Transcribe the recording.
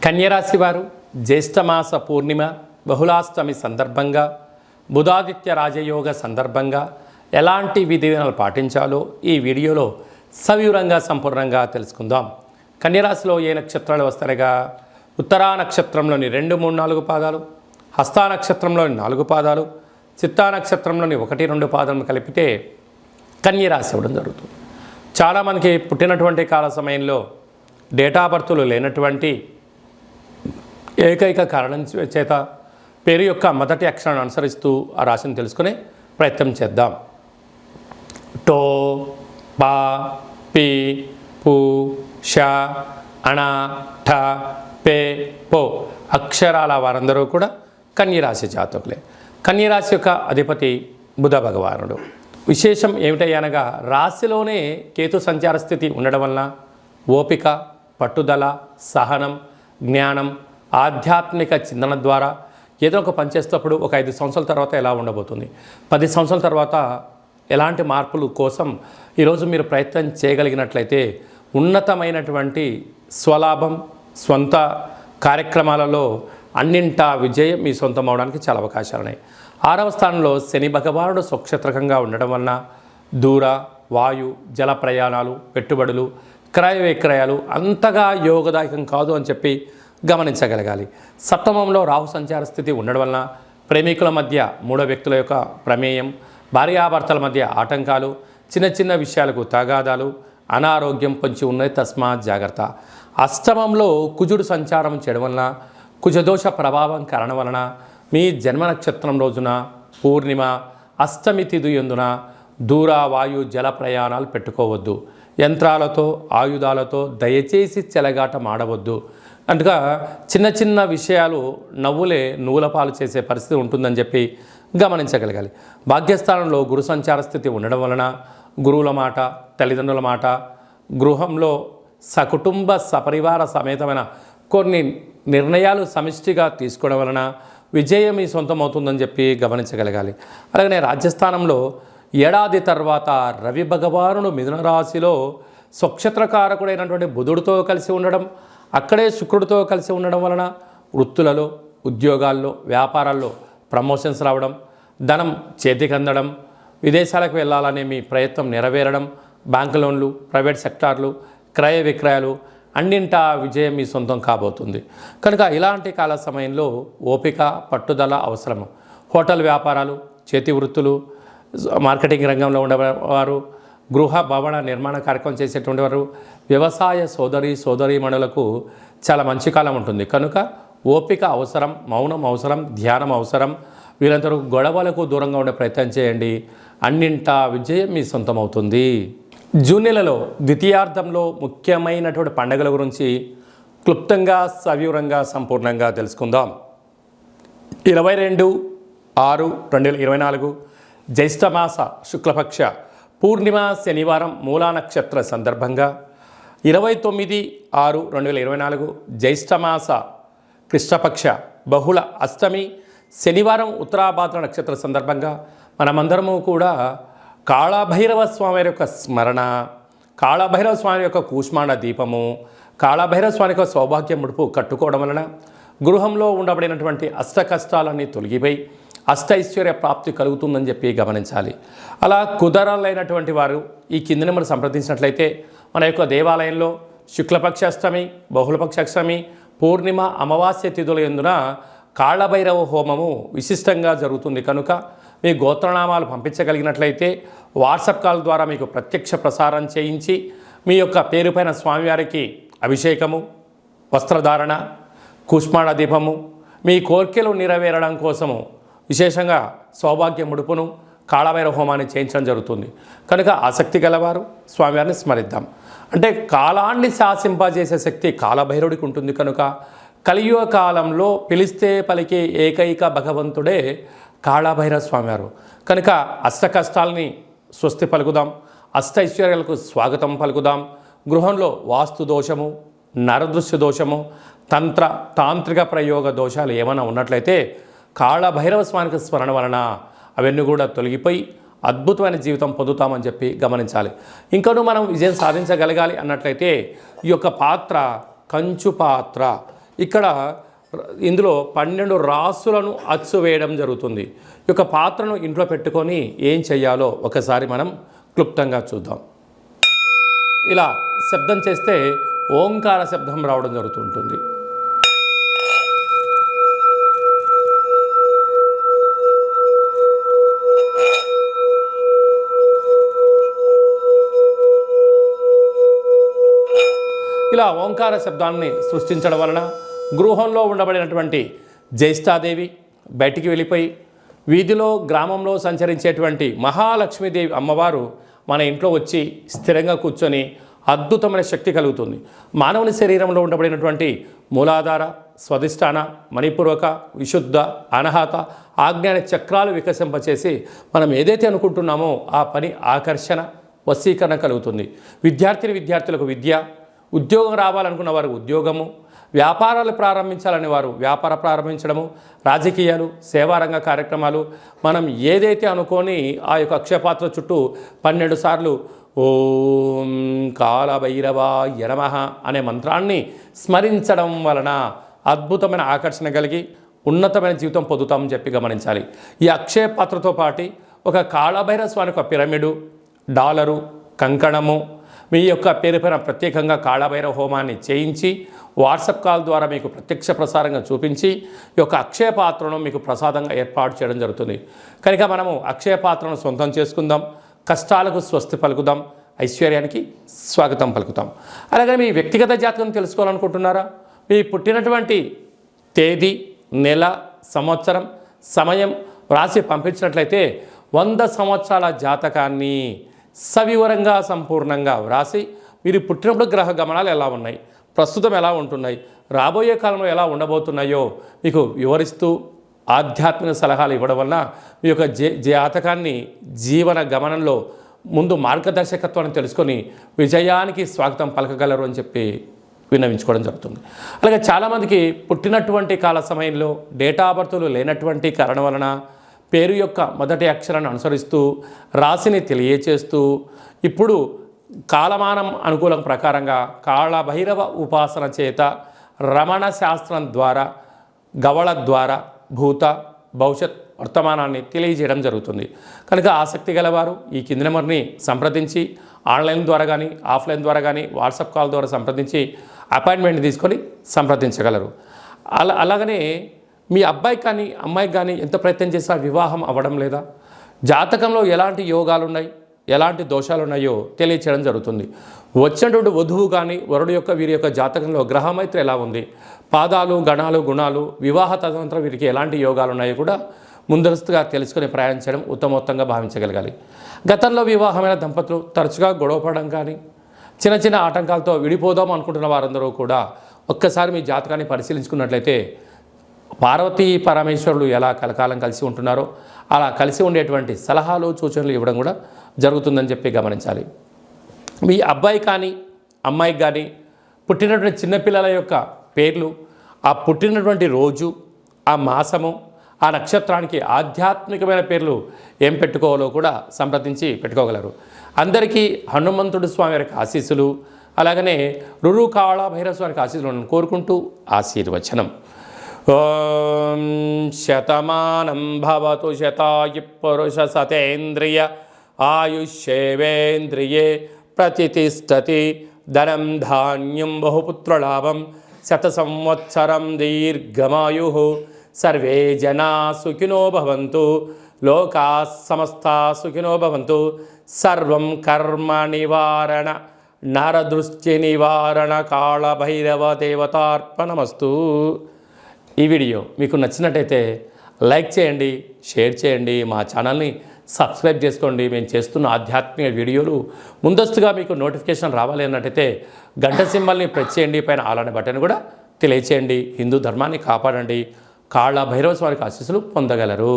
కన్యరాశి వారు జ్యేష్ఠమాస పూర్ణిమ బహుళాష్టమి సందర్భంగా బుధాదిత్య రాజయోగ సందర్భంగా ఎలాంటి విధివిధానాలు పాటించాలో ఈ వీడియోలో సవివరంగా సంపూర్ణంగా తెలుసుకుందాం. కన్యరాశిలో ఏ నక్షత్రాలు వస్తాయిగా ఉత్తరా నక్షత్రంలోని 2, 3, 4 పాదాలు, హస్తా నక్షత్రంలోని 4 పాదాలు, చిత్తా నక్షత్రంలోని 1, 2 పాదాలను కలిపితే కన్యరాశి అవ్వడం జరుగుతుంది. చాలామందికి పుట్టినటువంటి కాల సమయంలో డేటా బర్తులు లేనటువంటి ఏకైక కారణం చేత పేరు యొక్క మొదటి అక్షరాన్ని అనుసరిస్తూ ఆ రాశిని తెలుసుకునే ప్రయత్నం చేద్దాం. టో, పా, పి, పు, ష, అణ, ఠ, పే, పో అక్షరాల వారందరూ కూడా కన్యరాశి జాతకులే. కన్యరాశి యొక్క అధిపతి బుధ భగవానుడు. విశేషం ఏమిటయ్యనగా రాశిలోనే కేతు సంచార స్థితి ఉండడం వలన ఓపిక, పట్టుదల, సహనం, జ్ఞానం, ఆధ్యాత్మిక చింతన ద్వారా ఏదో ఒక పని చేసేటప్పుడు ఒక 5 సంవత్సరాల తర్వాత ఎలా ఉండబోతుంది, 10 సంవత్సరాల తర్వాత ఎలాంటి మార్పుల కోసం ఈరోజు మీరు ప్రయత్నం చేయగలిగినట్లయితే ఉన్నతమైనటువంటి స్వలాభం, స్వంత కార్యక్రమాలలో అన్నింటా విజయం మీ సొంతం అవడానికి చాలా అవకాశాలు ఉన్నాయి. 6వ స్థానంలో శని భగవానుడు స్వక్షేత్రకంగా ఉండడం వలన దూర, వాయు, జల ప్రయాణాలు, పెట్టుబడులు, క్రయ విక్రయాలు అంతగా యోగదాయకం కాదు అని చెప్పి గమనించగలగాలి. సప్తమంలో రాహు సంచార స్థితి ఉండడం వలన ప్రేమికుల మధ్య 3 వ్యక్తుల యొక్క ప్రమేయం, భార్యాభర్తల మధ్య ఆటంకాలు, చిన్న చిన్న విషయాలకు తగాదాలు, అనారోగ్యం పొంచి ఉన్నది, తస్మాత్ జాగ్రత్త. అష్టమంలో కుజుడు సంచారం చేయడం వలన కుజదోష ప్రభావం కారణం వలన మీ జన్మ నక్షత్రం రోజున పూర్ణిమ, అష్టమి తిథి యందున దూర, వాయు, జల ప్రయాణాలు పెట్టుకోవద్దు. యంత్రాలతో, ఆయుధాలతో దయచేసి చెలగాటం ఆడవద్దు. అంటగా చిన్న చిన్న విషయాలు నవ్వులే నూలపాలు చేసే పరిస్థితి ఉంటుందని చెప్పి గమనించగలగాలి. భాగ్యస్థానంలో గురు సంచార స్థితి ఉండడం వలన గురువుల మాట, తల్లిదండ్రుల మాట, గృహంలో సకుటుంబ సపరివార సమేతమైన కొన్ని నిర్ణయాలు సమిష్టిగా తీసుకోవడం వలన విజయం మీ సొంతం అవుతుందని చెప్పి గమనించగలగాలి. అలాగనే రాజ్యస్థానంలో ఏడాది తర్వాత రవి భగవానుడు మిథున రాశిలో స్వక్షేత్రకారకుడైనటువంటి బుధుడితో కలిసి ఉండడం, అక్కడే శుక్రుడితో కలిసి ఉండడం వలన వృత్తులలో, ఉద్యోగాల్లో, వ్యాపారాల్లో ప్రమోషన్స్ రావడం, ధనం చేతికి అందడం, విదేశాలకు వెళ్ళాలనే మీ ప్రయత్నం నెరవేరడం, బ్యాంకు లోన్లు, ప్రైవేట్ సెక్టార్లు, క్రయ విక్రయాలు అన్నింటా విజయం మీ సొంతం కాబోతుంది. కనుక ఇలాంటి కాల సమయంలో ఓపిక, పట్టుదల అవసరము. హోటల్ వ్యాపారాలు, చేతి వృత్తులు, మార్కెటింగ్ రంగంలో ఉండేవారు, గృహ భవన నిర్మాణ కార్యక్రమం చేసేటువంటి వారు, వ్యవసాయ సోదరీమణులకు చాలా మంచి కాలం ఉంటుంది. కనుక ఓపిక అవసరం, మౌనం అవసరం, ధ్యానం అవసరం. వీరందరూ గొడవలకు దూరంగా ఉండే ప్రయత్నం చేయండి. అన్నింటా విజయం మీ సొంతం అవుతుంది. జూన్ నెలలో ద్వితీయార్థంలో ముఖ్యమైనటువంటి పండుగల గురించి క్లుప్తంగా, సవివరంగా, సంపూర్ణంగా తెలుసుకుందాం. 22/6/2024 జ్యేష్ఠమాస శుక్లపక్ష పూర్ణిమ శనివారం మూలా నక్షత్ర సందర్భంగా 29/6/2024 జ్యేష్ఠమాస కృష్ణపక్ష బహుళ అష్టమి శనివారం ఉత్తరాభాద్ర నక్షత్ర సందర్భంగా మనమందరము కూడా కాళభైరవ స్వామి యొక్క స్మరణ, కాళభైరవ స్వామి యొక్క కూష్మాండ దీపము, కాళభైరవ స్వామి యొక్క సౌభాగ్య ముడుపు కట్టుకోవడం వలన గృహంలో ఉండబడినటువంటి అష్ట కష్టాలన్నీ తొలగిపోయి అష్టైశ్వర్య ప్రాప్తి కలుగుతుందని చెప్పి గమనించాలి. అలా కుదరలైనటువంటి వారు ఈ కింది నెంబర్ సంప్రదించినట్లయితే మన యొక్క దేవాలయంలో శుక్లపక్ష అష్టమి, బహుళపక్ష అష్టమి, పూర్ణిమ, అమావాస్య తిథుల యందున కాళభైరవ హోమము విశిష్టంగా జరుగుతుంది. కనుక మీ గోత్రనామాలు పంపించగలిగినట్లయితే వాట్సాప్ కాల్ ద్వారా మీకు ప్రత్యక్ష ప్రసారం చేయించి మీ యొక్క పేరుపైన స్వామివారికి అభిషేకము, వస్త్రధారణ, కూష్మాండ దీపము, మీ కోర్కెలు నెరవేరడం కోసము విశేషంగా సౌభాగ్య ముడుపును, కాళభైరవ హోమాన్ని చేయించడం జరుగుతుంది. కనుక ఆసక్తి గలవారు స్వామివారిని స్మరిద్దాం. అంటే కాలాన్ని శాసింపజేసే శక్తి కాళభైరవుడికి ఉంటుంది. కనుక కలియుగ కాలంలో పిలిస్తే పలికే ఏకైక భగవంతుడే కాళభైరవ స్వామివారు. కనుక అష్ట కష్టాలని స్వస్తి పలుకుదాం, అష్టైశ్వర్యాలకు స్వాగతం పలుకుదాం. గృహంలో వాస్తు దోషము, నరదృశ్య దోషము, తాంత్రిక ప్రయోగ దోషాలు ఏమైనా ఉన్నట్లయితే కాళభైరవ స్వామికి స్మరణ వలన అవన్నీ కూడా తొలగిపోయి అద్భుతమైన జీవితం పొందుతామని చెప్పి గమనించాలి. ఇంకనూ మనం విజయం సాధించగలగాలి అన్నట్లయితే ఈ యొక్క పాత్ర కంచు పాత్ర, ఇక్కడ ఇందులో 12 రాసులను అచ్చు వేయడం జరుగుతుంది. ఈ యొక్క పాత్రను ఇంట్లో పెట్టుకొని ఏం చేయాలో ఒకసారి మనం క్లుప్తంగా చూద్దాం. ఇలా శబ్దం చేస్తే ఓంకార శబ్దం రావడం జరుగుతుంటుంది. ఇలా ఓంకార శబ్దాన్ని సృష్టించడం వలన గృహంలో ఉండబడినటువంటి జ్యేష్ఠాదేవి బయటికి వెళ్ళిపోయి వీధిలో గ్రామంలో సంచరించేటువంటి మహాలక్ష్మీదేవి అమ్మవారు మన ఇంట్లో వచ్చి స్థిరంగా కూర్చొని అద్భుతమైన శక్తి కలుగుతుంది. మానవుని శరీరంలో ఉండబడినటువంటి మూలాధార, స్వధిష్టాన, మణిపూర్వక, విశుద్ధ, అనాహత, ఆజ్ఞాన చక్రాలు వికసింపచేసి మనం ఏదైతే అనుకుంటున్నామో ఆ పని ఆకర్షణ, వశీకరణ కలుగుతుంది. విద్యార్థులకు విద్య, ఉద్యోగం రావాలనుకున్న వారు ఉద్యోగము, వ్యాపారాలు ప్రారంభించాలని వారు వ్యాపారం ప్రారంభించడము, రాజకీయాలు, సేవారంగ కార్యక్రమాలు, మనం ఏదైతే అనుకొని ఆ యొక్క అక్షయపాత్ర చుట్టూ 12 సార్లు ఓం కాలభైరవాయ నమః అనే మంత్రాన్ని స్మరించడం వలన అద్భుతమైన ఆకర్షణ కలిగి ఉన్నతమైన జీవితం పొందుతామని చెప్పి గమనించాలి. ఈ అక్షయ పాత్రతో పాటు ఒక కాళభైరవ స్వామి ఒక పిరమిడు, డాలరు, కంకణము, మీ యొక్క పేరు పైన ప్రత్యేకంగా కాళభైరవ హోమాన్ని చేయించి వాట్సాప్ కాల్ ద్వారా మీకు ప్రత్యక్ష ప్రసారంగా చూపించి ఈ యొక్క అక్షయ పాత్రను మీకు ప్రసాదంగా ఏర్పాటు చేయడం జరుగుతుంది. కనుక మనము అక్షయ పాత్రను సొంతం చేసుకుందాం, కష్టాలకు స్వస్తి పలుకుదాం, ఐశ్వర్యానికి స్వాగతం పలుకుతాం. అలాగే మీ వ్యక్తిగత జాతకం తెలుసుకోవాలనుకుంటున్నారా? మీ పుట్టినటువంటి తేదీ, నెల, సంవత్సరం, సమయం రాసి పంపించినట్లయితే 100 సంవత్సరాల జాతకాన్ని సవివరంగా సంపూర్ణంగా వ్రాసి మీరు పుట్టినప్పుడు గ్రహ గమనాలు ఎలా ఉన్నాయి, ప్రస్తుతం ఎలా ఉంటున్నాయి, రాబోయే కాలంలో ఎలా ఉండబోతున్నాయో మీకు వివరిస్తూ ఆధ్యాత్మిక సలహాలు ఇవ్వడం వలన మీ యొక్క జాతకాన్ని జీవన గమనంలో ముందు మార్గదర్శకత్వాన్ని తెలుసుకొని విజయానికి స్వాగతం పలకగలరు అని చెప్పి విన్నవించుకోవడం జరుగుతుంది. అలాగే చాలామందికి పుట్టినటువంటి కాల సమయంలో డేటా ఆఫ్ బర్త్లు లేనటువంటి కారణం వలన పేరు యొక్క మొదటి అక్షరాన్ని అనుసరిస్తూ రాశిని తెలియచేస్తూ ఇప్పుడు కాలమానం అనుకూలం ప్రకారంగా కాళభైరవ ఉపాసన చేత రమణ శాస్త్రం ద్వారా గవళ ద్వారా భూత భవిష్యత్ వర్తమానాన్ని తెలియజేయడం జరుగుతుంది. కనుక ఆసక్తి గలవారు ఈ కింది నెంబర్ని సంప్రదించి ఆన్లైన్ ద్వారా కానీ ఆఫ్లైన్ ద్వారా కానీ వాట్సాప్ కాల్ ద్వారా సంప్రదించి అపాయింట్మెంట్ తీసుకొని సంప్రదించగలరు. అలాగనే మీ అబ్బాయికి కానీ అమ్మాయికి కానీ ఎంత ప్రయత్నం చేసినా వివాహం అవ్వడం లేదా, జాతకంలో ఎలాంటి యోగాలు ఉన్నాయి, ఎలాంటి దోషాలు ఉన్నాయో తెలియచేయడం జరుగుతుంది. వచ్చినటువంటి వధువు కానీ వరుడు యొక్క వీరి యొక్క జాతకంలో గ్రహమైత్రి ఎలా ఉంది, పాదాలు, గణాలు, గుణాలు, వివాహ తదనంతరం వీరికి ఎలాంటి యోగాలు ఉన్నాయో కూడా ముందస్తుగా తెలుసుకుని ప్రయాణించడం ఉత్తమోత్తంగా భావించగలగాలి. గతంలో వివాహమైన దంపతులు తరచుగా గొడవపడడం కానీ చిన్న చిన్న ఆటంకాలతో విడిపోదాం అనుకుంటున్న వారందరూ కూడా ఒక్కసారి మీ జాతకాన్ని పరిశీలించుకున్నట్లయితే పార్వతీ పరమేశ్వరులు ఎలా కలకాలం కలిసి ఉంటున్నారో అలా కలిసి ఉండేటువంటి సలహాలు, సూచనలు ఇవ్వడం కూడా జరుగుతుందని చెప్పి గమనించాలి. మీ అబ్బాయి కానీ అమ్మాయికి కానీ పుట్టినటువంటి చిన్నపిల్లల యొక్క పేర్లు, ఆ పుట్టినటువంటి రోజు, ఆ మాసము, ఆ నక్షత్రానికి ఆధ్యాత్మికమైన పేర్లు ఏం పెట్టుకోవాలో కూడా సంప్రదించి పెట్టుకోగలరు. అందరికీ హనుమంతుడు స్వామి వారికి ఆశీస్సులు, అలాగనే రురు కాళభైరవ స్వామికి ఆశీస్సులను కోరుకుంటూ ఆశీర్వచనం. ఓం శతమానం భవతు శతాయు పురుష సతేంద్రియ ఆయుష్యేవేంద్రియే ప్రతిష్టతి ధనం ధాన్యం బహుపుత్రలాభం శత సంవత్సరం దీర్ఘమాయు సర్వే జనా సుఖినో భవంతు లోకా సమస్తా సుఖినో భవంతు సర్వం కర్మ నివారణ నరదృష్టి నివారణ కాళభైరవ దేవతార్పణమస్తు. ఈ వీడియో మీకు నచ్చినట్టయితే లైక్ చేయండి, షేర్ చేయండి, మా ఛానల్ని సబ్స్క్రైబ్ చేసుకోండి. మేము చేస్తున్న ఆధ్యాత్మిక వీడియోలు ముందస్తుగా మీకు నోటిఫికేషన్ రావాలి అన్నట్టయితే గంట సింబల్ని ప్రెస్ చేయండి, పైన ఆల్ అనే బటన్ కూడా తెలియచేయండి. హిందూ ధర్మాన్ని కాపాడండి, కాళభైరవ స్వామికి ఆశీస్సులు పొందగలరు.